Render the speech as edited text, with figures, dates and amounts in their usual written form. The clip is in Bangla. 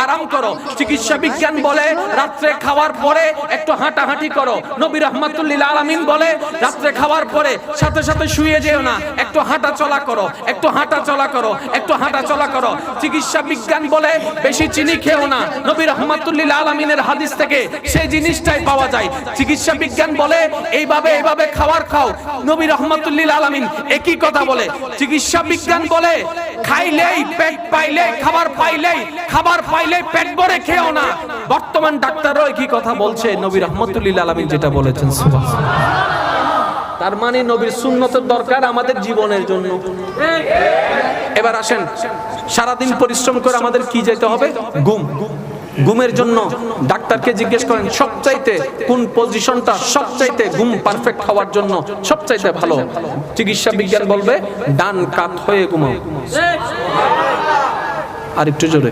আরাম করো। চিকিৎসা বিজ্ঞান বলে রাত্রে খাওয়ার পরে একটু হাঁটাহাঁটি করো। নবী রাহমাতুল লিল আলামিন বলে রাত্রে খাওয়ার পরে সাথে সাথে শুয়ে যেও না, একটু হাঁটা চলা করো, একটু হাঁটা চলা করো, একটু হাঁটা চলা করো। চিকিৎসা বিজ্ঞান বলে বেশি চিনি খেও না। নবী রাহমাতুল লিল আলামিনের হাদিস থেকে সেই জিনিসটাই পাওয়া যায়। চিকিৎসা বিজ্ঞান বলে এইভাবে এইভাবে খাবার খাও। নবী রাহমাতুল লিল আলামিন একই কথা বলে। চিকিৎসা বিজ্ঞান বলে খাইলেই পেট পাইলেই খাবার পাইলেই পেট ভরে খেও না। বর্তমান ডাক্তারও একই কথা বলছে, নবী রাহমাতুল লিল আলামিন যেটা বলেছেন। সুবহানাল্লাহ। তার মানে নবীর সুন্নতের দরকার আমাদের জীবনের জন্য। এবার আসেন, সারাদিন পরিশ্রম করে আমাদের কি যেতে হবে? ঘুমের জন্য ডাক্তারকে জিজ্ঞেস করেন সবচাইতে কোন পজিশনটা সবচাইতে ঘুম পারফেক্ট হওয়ার জন্য সবচাইতে ভালো। চিকিৎসা বিজ্ঞান বলবে ডান কাত হয়ে ঘুমাও। আর একটু জোরে।